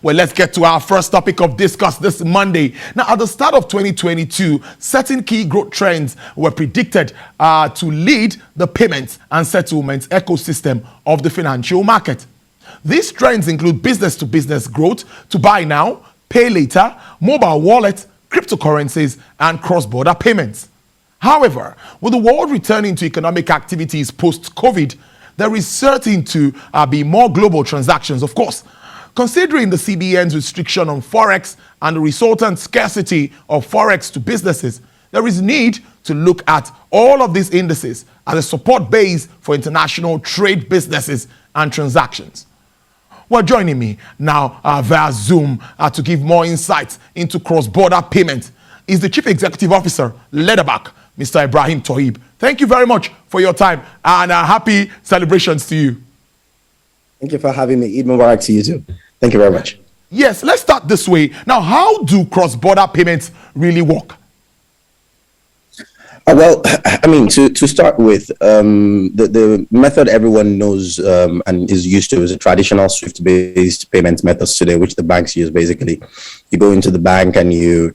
Well, let's get to our first topic of discuss this Monday. Now, at the start of 2022, certain key growth trends were predicted to lead the payments and settlements ecosystem of the financial market. These trends include business-to-business growth, to buy now, pay later, mobile wallet, cryptocurrencies, and cross-border payments. However, with the world returning to economic activities post-COVID, there is certain to be more global transactions, of course. Considering the CBN's restriction on forex and the resultant scarcity of forex to businesses, there is need to look at all of these indices as a support base for international trade businesses and transactions. Well, joining me now via Zoom to give more insights into cross-border payment is the Chief Executive Officer, Leatherback, Mr. Ibrahim Tohib. Thank you very much for your time and happy celebrations to you. Thank you for having me. Eid Mubarak to you too. Thank you very much. Yes, let's start this way. Now, how do cross-border payments really work? Well, I mean, to start with, the method everyone knows and is used to is a traditional SWIFT-based payment methods today, which the banks use. Basically, you go into the bank and you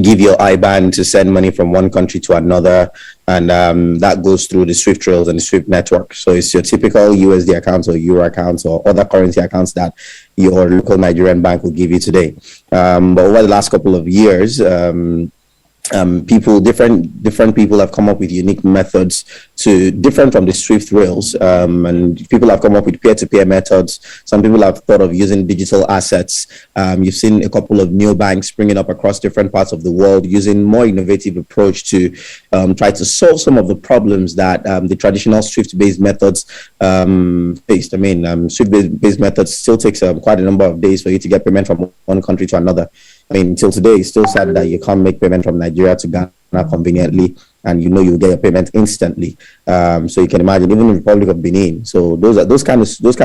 give your IBAN to send money from one country to another, and that goes through the SWIFT rails and the SWIFT network. So it's your typical USD accounts or Euro accounts or other currency accounts that your local Nigerian bank will give you today. But over the last couple of years, different people have come up with unique methods different from the SWIFT rails, and people have come up with peer-to-peer methods. Some people have thought of using digital assets. You've seen a couple of neobanks springing up across different parts of the world using more innovative approach to try to solve some of the problems that the traditional SWIFT-based methods faced. I mean, SWIFT-based methods still takes quite a number of days for you to get payment from one country to another. I mean, until today, it's still sad that you can't make payment from Nigeria to Ghana conveniently, and you'll get your payment instantly. So you can imagine, even in the Republic of Benin. So those kind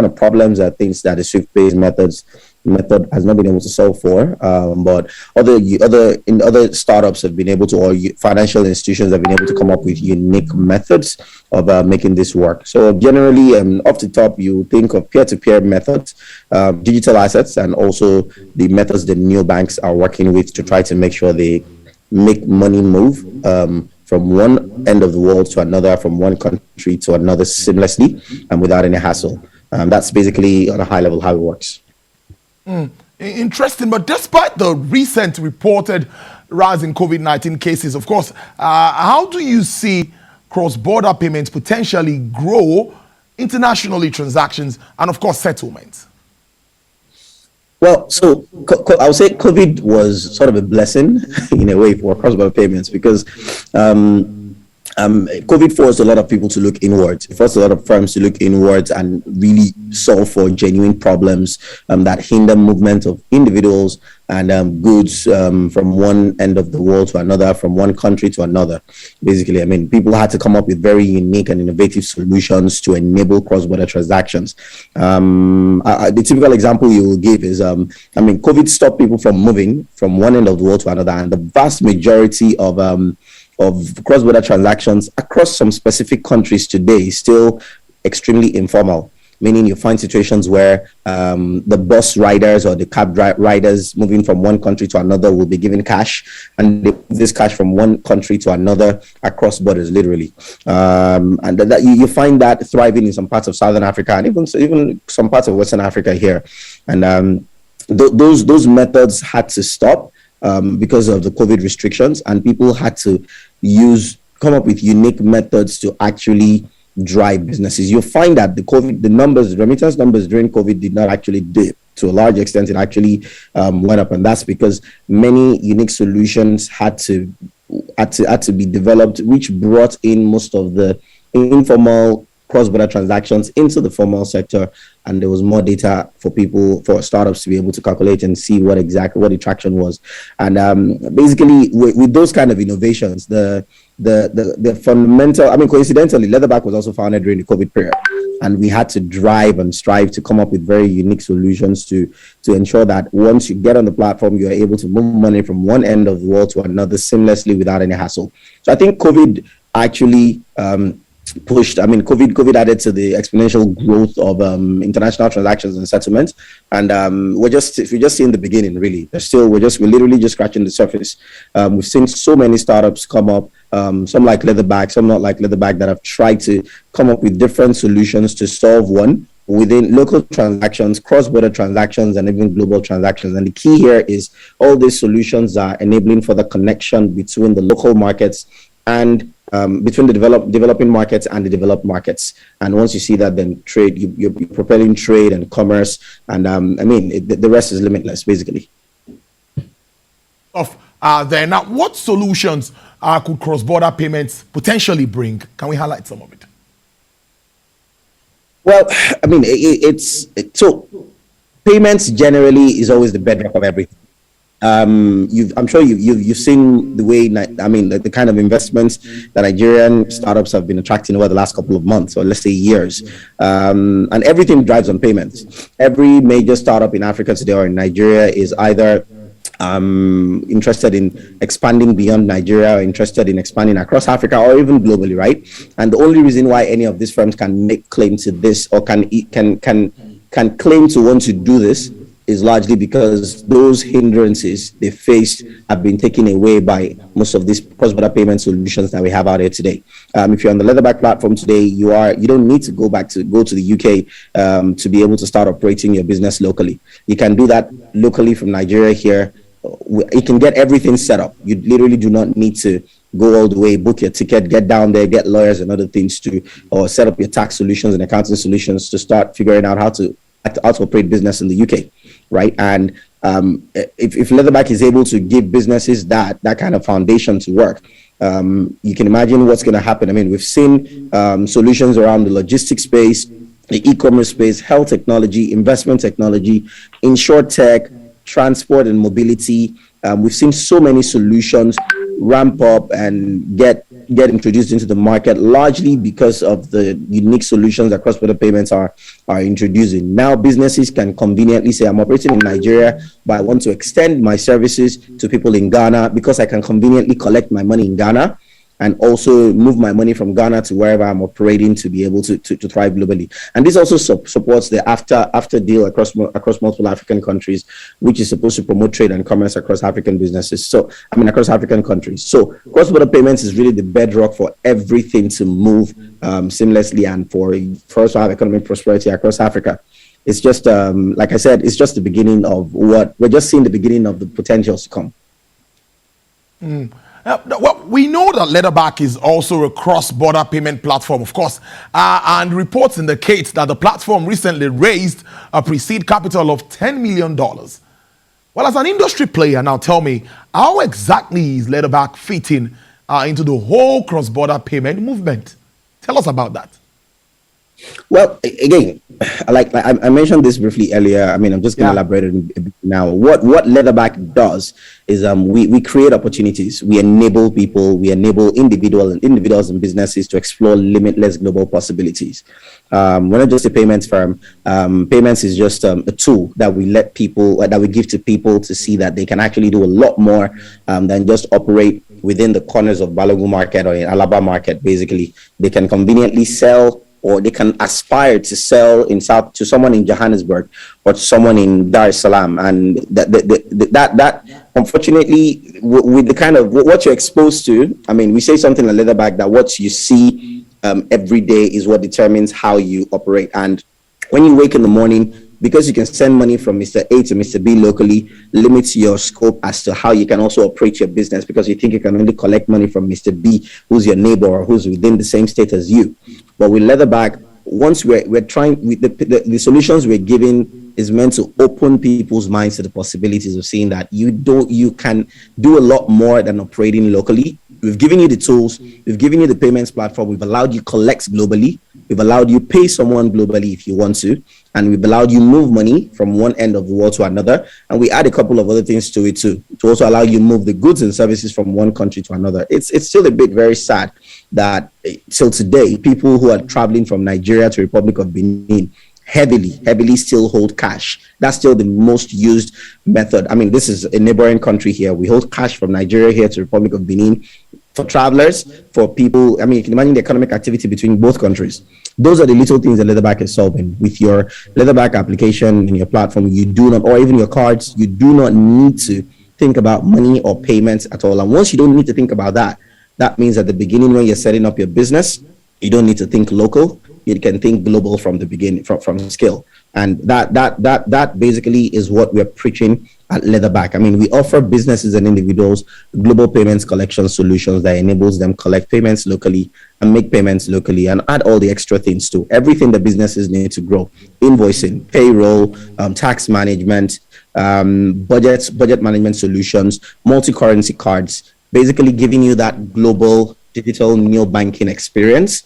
of problems are things that the SWIFT-based method has not been able to solve for. But other startups have been able to, or financial institutions have been able to come up with unique methods of making this work. So generally, off the top, you think of peer-to-peer methods, digital assets, and also the methods that neobanks are working with to try to make sure they make money move from one end of the world to another, from one country to another seamlessly and without any hassle. That's basically on a high level how it works. Interesting, but despite the recent reported rise in COVID-19 cases, of course, how do you see cross-border payments potentially grow internationally transactions and, of course, settlements? Well, so I would say COVID was sort of a blessing in a way for cross-border payments because COVID forced a lot of people to look inwards. It forced a lot of firms to look inwards and really solve for genuine problems that hinder movement of individuals and goods from one end of the world to another, from one country to another. Basically, I mean, people had to come up with very unique and innovative solutions to enable cross-border transactions. The typical example you will give is, COVID stopped people from moving from one end of the world to another, and the vast majority of cross-border transactions across some specific countries today is still extremely informal, meaning you find situations where the bus riders or the cab riders moving from one country to another will be given cash, and they move this cash from one country to another across borders, literally. And that you find that thriving in some parts of Southern Africa and even some parts of Western Africa here. And those methods had to stop because of the COVID restrictions, and people had to come up with unique methods to actually drive businesses. You'll find that the remittance numbers during COVID did not actually dip. To a large extent, it actually went up, and that's because many unique solutions had to be developed, which brought in most of the informal cross-border transactions into the formal sector, and there was more data for startups to be able to calculate and see what the traction was. And basically, with those kind of innovations, the fundamental, coincidentally, Leatherback was also founded during the COVID period, and we had to drive and strive to come up with very unique solutions to ensure that once you get on the platform, you're able to move money from one end of the world to another seamlessly without any hassle. So I think COVID actually pushed. I mean, COVID added to the exponential growth of international transactions and settlements, and we're just seeing the beginning. Really, we're literally just scratching the surface. We've seen so many startups come up, some like Leatherback, some not like Leatherback, that have tried to come up with different solutions to solve one within local transactions, cross-border transactions, and even global transactions. And the key here is all these solutions are enabling for the connection between the local markets and between the developing markets and the developed markets. And once you see that, then you're propelling trade and commerce, and the rest is limitless, basically. Then now, what solutions could cross-border payments potentially bring? Can we highlight some of it? Well, I mean, so payments generally is always the bedrock of everything. I'm sure you've seen the way, the kind of investments that Nigerian startups have been attracting over the last couple of months, or let's say years, and everything drives on payments. Every major startup in Africa today or in Nigeria is either interested in expanding beyond Nigeria, or interested in expanding across Africa, or even globally, right? And the only reason why any of these firms can make claim to this, or can claim to want to do this, is largely because those hindrances they faced have been taken away by most of these cross-border payment solutions that we have out here today. If you're on the Leatherback platform today, you don't need to go to the UK to be able to start operating your business locally. You can do that locally from Nigeria here. You can get everything set up. You literally do not need to go all the way, book your ticket, get down there, get lawyers and other things or set up your tax solutions and accounting solutions to start figuring out how to operate business in the UK, right? And if Leatherback is able to give businesses that kind of foundation to work, you can imagine what's going to happen. I mean, we've seen solutions around the logistics space, the e-commerce space, health technology, investment technology, insurtech, transport and mobility. We've seen so many solutions ramp up and get introduced into the market, largely because of the unique solutions that cross-border payments are introducing. Now businesses can conveniently say, I'm operating in Nigeria, but I want to extend my services to people in Ghana, because I can conveniently collect my money in Ghana and also move my money from Ghana to wherever I'm operating to be able to thrive globally. And this also supports the after deal across multiple African countries, which is supposed to promote trade and commerce across African businesses. Across African countries. So cross-border payments is really the bedrock for everything to move seamlessly and for us to have economic prosperity across Africa. It's just, like I said, it's just the beginning of we're just seeing the beginning of the potentials to come. Well, we know that Leatherback is also a cross-border payment platform, of course, and reports indicate that the platform recently raised a pre-seed capital of $10 million. Well, as an industry player, now tell me, how exactly is Leatherback fitting into the whole cross-border payment movement? Tell us about that. Well, again, like I mentioned this briefly earlier. I mean, I'm just going to elaborate a bit now. What Leatherback does is we create opportunities. We enable people. We enable individuals and businesses to explore limitless global possibilities. We're not just a payments firm. Payments is just a tool that we give to people to see that they can actually do a lot more than just operate within the corners of Balogun market or in Alaba market. Basically, they can conveniently sell, or they can aspire to sell to someone in Johannesburg or to someone in Dar es Salaam. And that unfortunately, with the kind of what you're exposed to, I mean, we say something like Leatherback, that what you see every day is what determines how you operate. And when you wake in the morning, because you can send money from Mr. A to Mr. B locally, limits your scope as to how you can also operate your business, because you think you can only collect money from Mr. B, who's your neighbor or who's within the same state as you. But with Leatherback, once we're trying, with the solutions we're giving is meant to open people's minds to the possibilities of seeing that you can do a lot more than operating locally. We've given you the tools, we've given you the payments platform, we've allowed you collect globally, we've allowed you pay someone globally if you want to, and we've allowed you move money from one end of the world to another. And we add a couple of other things to it too, to also allow you move the goods and services from one country to another. It's still a bit very sad that till today, people who are traveling from Nigeria to Republic of Benin heavily still hold cash. That's still the most used method. I mean, this is a neighboring country here. We hold cash from Nigeria here to Republic of Benin for travelers, for people. I mean, you can imagine the economic activity between both countries. Those are the little things that Leatherback is solving. With your Leatherback application in your platform, you do not, or even your cards, you do not need to think about money or payments at all. And once you don't need to think about that, that means at the beginning when you're setting up your business, you don't need to think local. You can think global from the beginning, from scale. And that basically is what we're preaching at Leatherback. I mean, we offer businesses and individuals global payments collection solutions that enables them collect payments locally and make payments locally and add all the extra things to everything the businesses need to grow: invoicing, payroll, tax management, budget management solutions, multi-currency cards, basically giving you that global digital neo banking experience,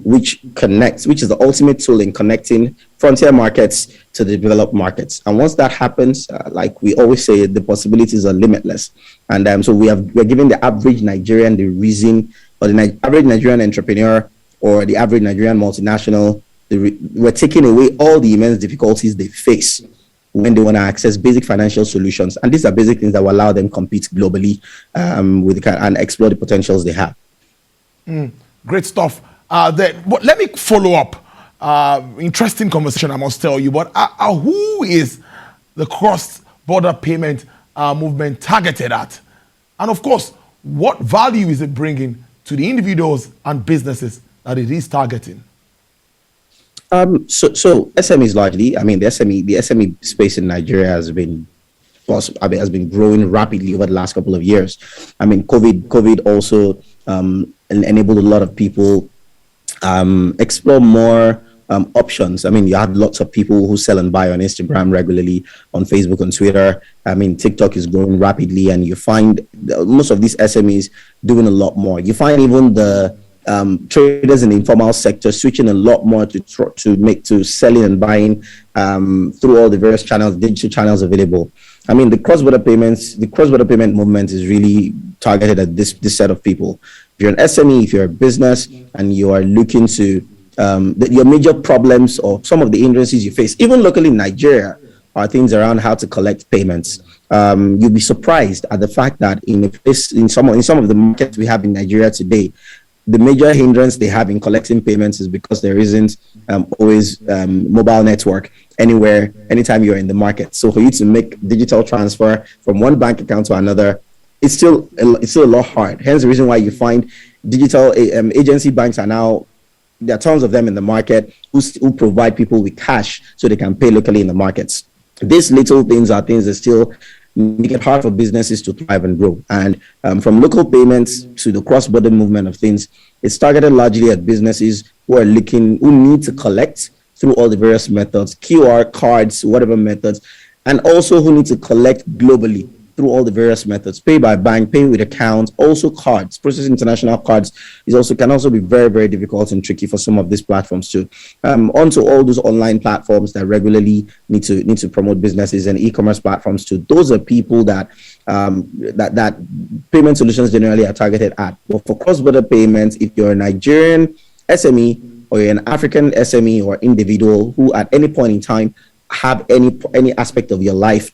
which is the ultimate tool in connecting frontier markets to the developed markets. And once that happens, like we always say, the possibilities are limitless. And so we're giving the average Nigerian the reason, or the average Nigerian entrepreneur or the average Nigerian multinational, we're taking away all the immense difficulties they face when they want to access basic financial solutions. And these are basic things that will allow them compete globally and explore the potentials they have. Great stuff. But let me follow up. Interesting conversation, I must tell you. But who is the cross-border payment movement targeted at? And of course, what value is it bringing to the individuals and businesses that it is targeting? So SMEs largely. I mean, the SME space in Nigeria has been growing rapidly over the last couple of years. I mean, COVID also enabled a lot of people explore more options. I mean, you have lots of people who sell and buy on Instagram regularly, on Facebook, on Twitter. I mean, TikTok is growing rapidly, and you find most of these SMEs doing a lot more. You find even the traders in the informal sector switching a lot more to selling and buying through all the various channels, digital channels available. I mean, the cross-border payment movement is really targeted at this set of people. If you're an SME, if you're a business, and you are looking to your major problems or some of the hindrances you face, even locally in Nigeria, are things around how to collect payments. You'll be surprised at the fact that in some of the markets we have in Nigeria today, the major hindrance they have in collecting payments is because there isn't always mobile network anywhere, anytime you're in the market. So for you to make digital transfer from one bank account to another, it's still a lot hard. Hence the reason why you find digital agency banks are now, there are tons of them in the market who provide people with cash so they can pay locally in the markets. These little things are things that still make it hard for businesses to thrive and grow. And from local payments to the cross-border movement of things, it's targeted largely at businesses who need to collect through all the various methods, QR cards, whatever methods, and also who need to collect globally through all the various methods, pay by bank, pay with accounts, also cards. Processing international cards can also be very, very difficult and tricky for some of these platforms too. Onto all those online platforms that regularly need to promote businesses, and e-commerce platforms too. Those are people that payment solutions generally are targeted at. But for cross-border payments, if you're a Nigerian SME or you're an African SME or individual who at any point in time have any aspect of your life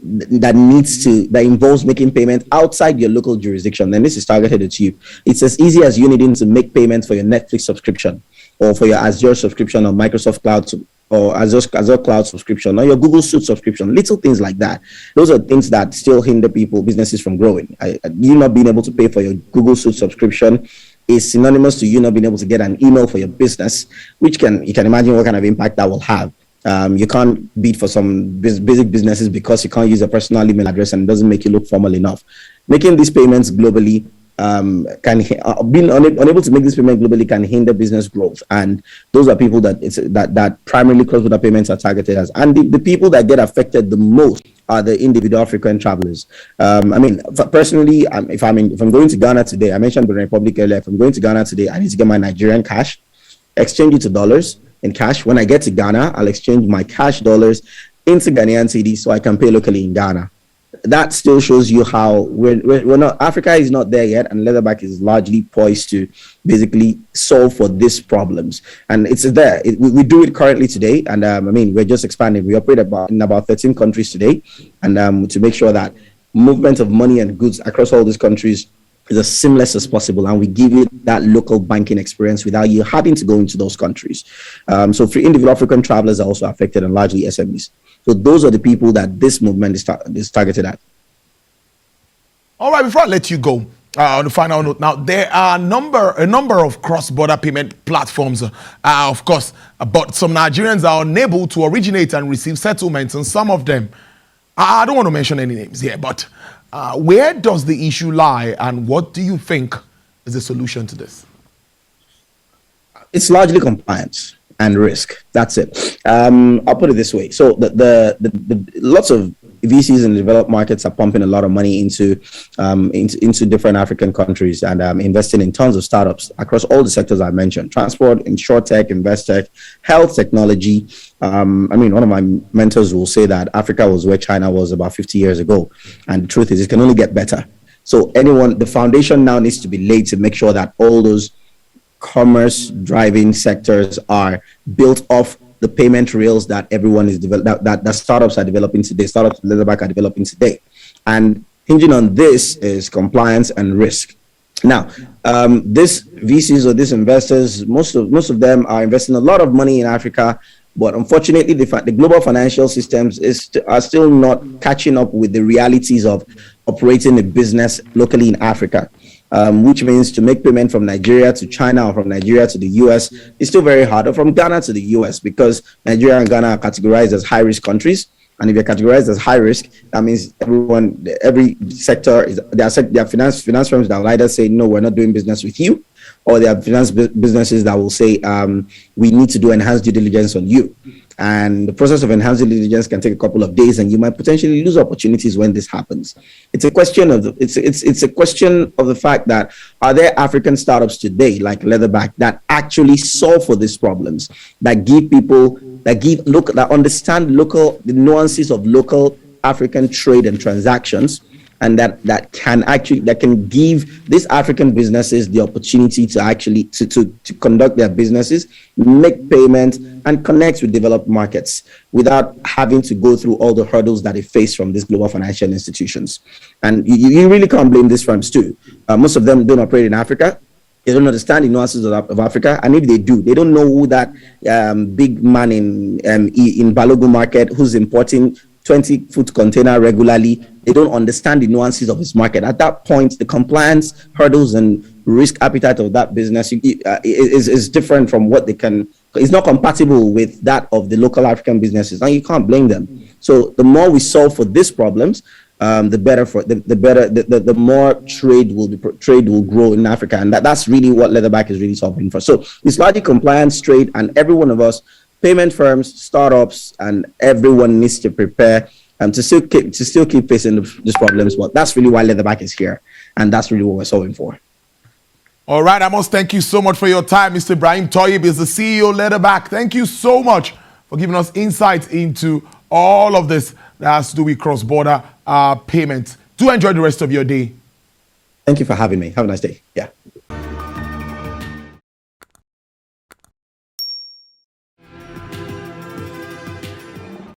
that involves making payments outside your local jurisdiction, then this is targeted at you. It's as easy as you needing to make payments for your Netflix subscription, or for your Azure subscription, or Microsoft Cloud, or Azure Cloud subscription, or your Google Suite subscription. Little things like that. Those are things that still hinder businesses from growing. You not being able to pay for your Google Suite subscription is synonymous to you not being able to get an email for your business, which you can imagine what kind of impact that will have. You can't bid for some basic businesses because you can't use a personal email address, and it doesn't make you look formal enough. Making these payments globally being unable to make this payment globally can hinder business growth, and those are people that primarily cross-border payments are targeted as. And the people that get affected the most are the individual frequent travelers. I mean, personally, if I'm going to Ghana today, I mentioned the Republic earlier. If I'm going to Ghana today, I need to get my Nigerian cash, exchange it to dollars in cash. When I get to Ghana, I'll exchange my cash dollars into Ghanaian cedi so I can pay locally in Ghana. That still shows you how we're not, Africa is not there yet, and Leatherback is largely poised to basically solve for these problems. And it's there. We do it currently today, and I mean, we're just expanding. We operate in about 13 countries today, and to make sure that movement of money and goods across all these countries is as seamless as possible, and we give you that local banking experience without you having to go into those countries. So for individual African travelers are also affected, and largely SMEs. So those are the people that this movement is targeted at. All right, before I let you go, on the final note, now there are a number of cross-border payment platforms, of course, but some Nigerians are unable to originate and receive settlements, and some of them, I don't want to mention any names here, but where does the issue lie, and what do you think is the solution to this? It's largely compliance and risk. That's it. I'll put it this way. So the lots of VCs in developed markets are pumping a lot of money into different African countries and investing in tons of startups across all the sectors I mentioned: transport, insurtech, investech, health technology. I mean, one of my mentors will say that Africa was where China was about 50 years ago, and the truth is, it can only get better. So the foundation now needs to be laid to make sure that all those commerce driving sectors are built off the payment rails that everyone is that startups are developing today, startups Leatherback are developing today. And hinging on this is compliance and risk. Now, this VCs or these investors, most of them are investing a lot of money in Africa, but unfortunately, the global financial systems are still not catching up with the realities of operating a business locally in Africa. Which means to make payment from Nigeria to China or from Nigeria to the US is still very hard, or from Ghana to the US, because Nigeria and Ghana are categorized as high-risk countries. And if you're categorized as high risk, that means every sector there are finance firms that will either say, no, we're not doing business with you, or there are businesses that will say, we need to do enhanced due diligence on you. And the process of enhanced due diligence can take a couple of days, and you might potentially lose opportunities when this happens. It's a question of it's a question of the fact that, are there African startups today like Leatherback that actually solve for these problems, that give people that understand the nuances of local African trade and transactions, and that can give these African businesses the opportunity to actually to conduct their businesses, make payments, and connect with developed markets without having to go through all the hurdles that they face from these global financial institutions. And you really can't blame these firms too. Most of them don't operate in Africa. They don't understand the nuances of Africa, and if they do, they don't know who that big man in Balogun market who's importing 20-foot container regularly. They don't understand the nuances of his market. At that point, the compliance hurdles and risk appetite of that business is different from what they can. It's not compatible with that of the local African businesses, and you can't blame them. So the more we solve for these problems, the better the more trade will grow in Africa, and that's really what Leatherback is really solving for. So it's largely compliance, trade, and every one of us, payment firms, startups, and everyone needs to prepare to still keep facing these problems. But that's really why Leatherback is here, and that's really what we're solving for. All right, I must thank you so much for your time. Mr. Ibrahim Toyib is the CEO of Leatherback. Thank you so much for giving us insights into all of this that has to do with cross-border payments. Do enjoy the rest of your day. Thank you for having me. Have a nice day. Yeah.